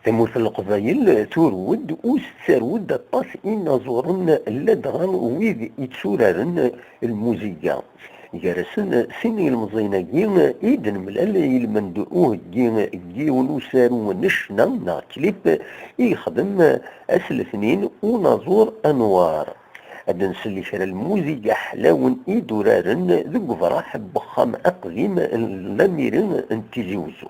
تموت القبايل تورود وسترود الطاس إن زورن اللدغن ويد يتسورارن الموزيكا جارسن سيني المزيناكين إيدن ملال يلمندؤوه جي ونسارو نشنا نا كليب يخدم أسلثنين ونازور أنوار أدن سلي شرا الموزيكا حلاون إيدورارن ذو فرح بخام أقديم لميرن انتزيوزو